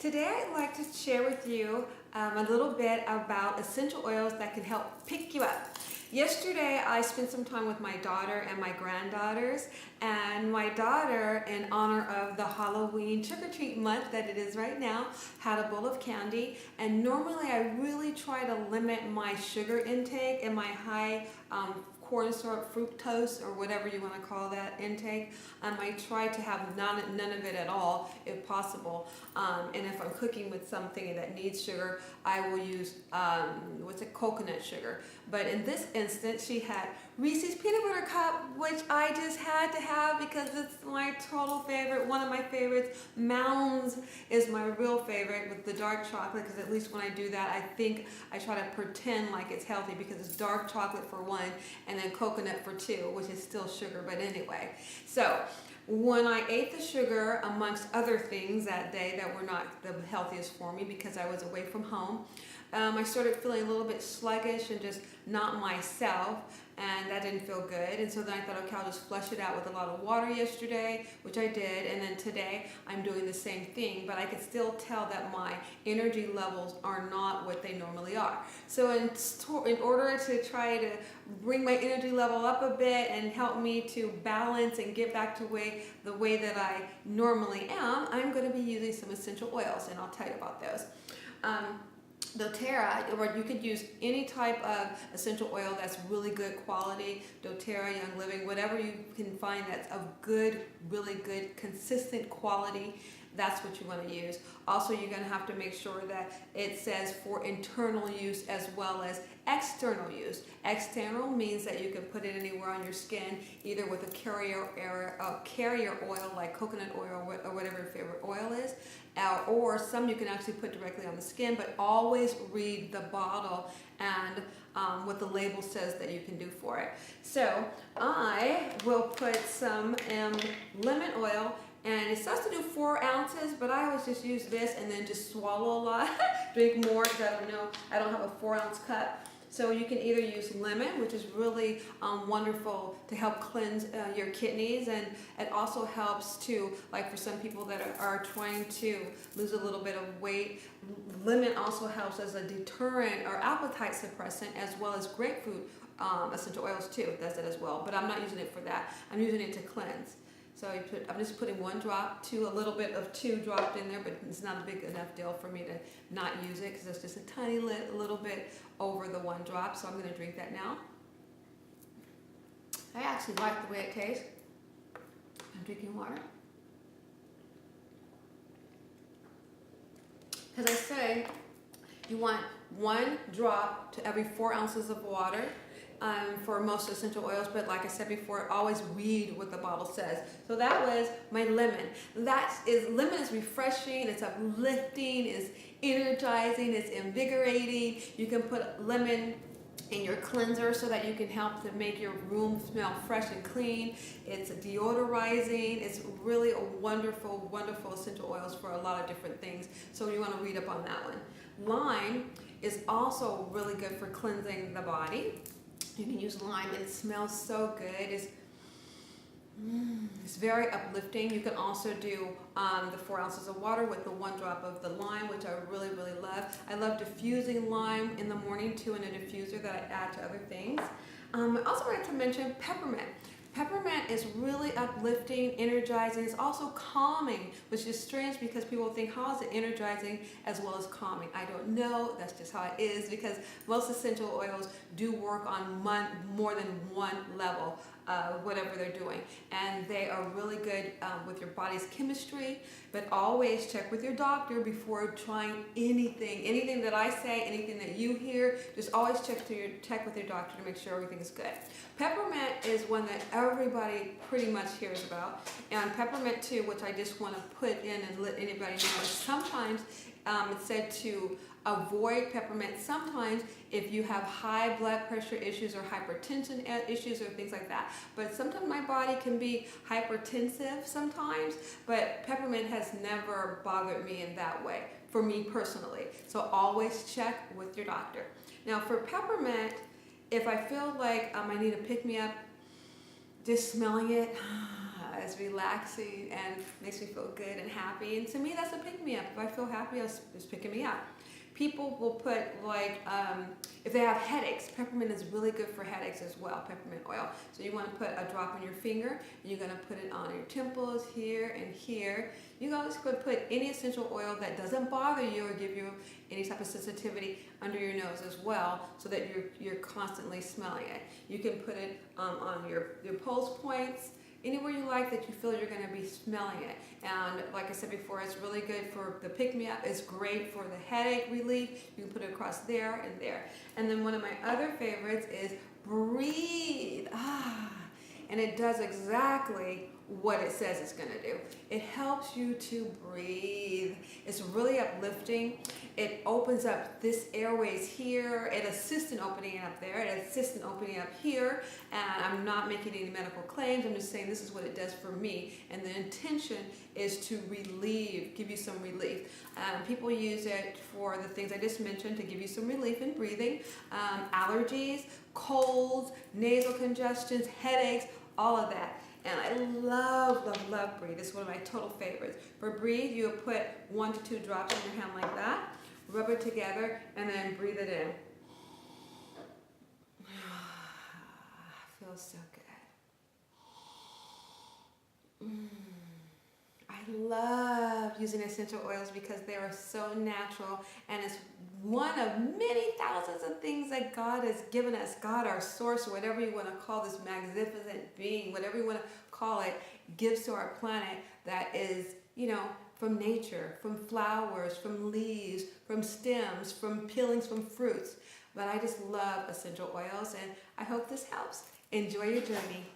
Today I'd like to share with you a little bit about essential oils that can help pick you up. Yesterday I spent some time with my daughter and my granddaughters, and my daughter, in honor of the Halloween trick-or-treat month that it is right now, had a bowl of candy. And normally I really try to limit my sugar intake and my high corn syrup, fructose, or whatever you want to call that intake. I try to have none of it at all if possible. And if I'm cooking with something that needs sugar, I will use coconut sugar. But in this instance, she had Reese's peanut butter cup, which I just had to have because it's my total favorite, one of my favorites. Mounds is my real favorite with the dark chocolate, because at least when I do that, I think I try to pretend like it's healthy because it's dark chocolate for one and then coconut for two, which is still sugar, but anyway. So when I ate the sugar, amongst other things that day that were not the healthiest for me because I was away from home, I started feeling a little bit sluggish and just not myself, and that didn't feel good. And so then I thought, okay, I'll just flush it out with a lot of water yesterday, which I did, and then today I'm doing the same thing, but I could still tell that my energy levels are not what they normally are. So in order to try to bring my energy level up a bit and help me to balance and get back to the way that I normally am, I'm going to be using some essential oils, and I'll tell you about those. doTERRA, or you could use any type of essential oil that's really good quality, doTERRA, Young Living, whatever you can find that's of good, really good, consistent quality, that's what you want to use. Also, you're going to have to make sure that it says for internal use as well as external use. External means that you can put it anywhere on your skin, either with a carrier oil like coconut oil or whatever your favorite oil is, or some you can actually put directly on the skin, but always read the bottle and what the label says that you can do for it. So I will put some lemon oil. And it says to do 4 ounces, but I always just use this and then just swallow a lot, drink more, because I don't have a 4-ounce cup. So you can either use lemon, which is really wonderful to help cleanse your kidneys, and it also helps to, like for some people that are trying to lose a little bit of weight, lemon also helps as a deterrent or appetite suppressant, as well as grapefruit essential oils too, does it as well. But I'm not using it for that. I'm using it to cleanse. So I'm just putting 1 drop, a little bit of 2 dropped in there, but it's not a big enough deal for me to not use it because it's just a tiny little bit over the 1 drop. So I'm going to drink that now. I actually like the way it tastes. I'm drinking water. As I say, you want 1 drop to every 4 ounces of water. For most essential oils, but like I said before, always read what the bottle says. So that was my lemon. Lemon is refreshing, it's uplifting, it's energizing, it's invigorating. You can put lemon in your cleanser so that you can help to make your room smell fresh and clean. It's deodorizing. It's really a wonderful, wonderful essential oils for a lot of different things. So you want to read up on that one. Lime is also really good for cleansing the body. You can use lime, and it smells so good. It's very uplifting. You can also do the 4 ounces of water with the 1 drop of the lime, which I really, really love. I love diffusing lime in the morning too in a diffuser that I add to other things. I also wanted to mention peppermint. Peppermint is really uplifting, energizing. It's also calming, which is strange because people think, how is it energizing as well as calming? I don't know. That's just how it is, because most essential oils do work on more than 1 level, whatever they're doing. And they are really good with your body's chemistry, but always check with your doctor before trying anything. Anything that I say, anything that you hear, just always check with your doctor to make sure everything is good. Peppermint is one that everybody pretty much hears about. And peppermint too, which I just want to put in and let anybody know, sometimes it's said to avoid peppermint sometimes if you have high blood pressure issues or hypertension issues or things like that. But sometimes my body can be hypertensive sometimes, but peppermint has never bothered me in that way, for me personally. So always check with your doctor. Now for peppermint, if I feel like I need to pick me up, just smelling it, is relaxing and makes me feel good and happy. And to me, that's a pick-me-up. If I feel happy, it's picking me up. People will put if they have headaches, peppermint is really good for headaches as well, peppermint oil. So you want to put a drop on your finger, and you're going to put it on your temples here and here. You guys could put any essential oil that doesn't bother you or give you any type of sensitivity under your nose as well, so that you're constantly smelling it. You can put it on your pulse points, anywhere you like that you feel you're going to be smelling it. And like I said before, it's really good for the pick-me-up. It's great for the headache relief. You can put it across there and there. And then one of my other favorites is breathe. And it does exactly what it says it's going to do. It helps you to breathe. It's really uplifting. It opens up this airways here. It assists in opening up there. It assists in opening up here. And I'm not making any medical claims. I'm just saying this is what it does for me. And the intention is to relieve, give you some relief. People use it for the things I just mentioned to give you some relief in breathing. Allergies, colds, nasal congestions, headaches, all of that. And I love, love, love breathe. It's one of my total favorites. For breathe, you would put 1 to 2 drops in your hand like that, rub it together, and then breathe it in. Feels so good. I love using essential oils because they are so natural, and it's one of many thousands of things that God has given us. God, our source, whatever you want to call this magnificent being, whatever you want to call it, gives to our planet that is, from nature, from flowers, from leaves, from stems, from peelings, from fruits. But I just love essential oils, and I hope this helps. Enjoy your journey.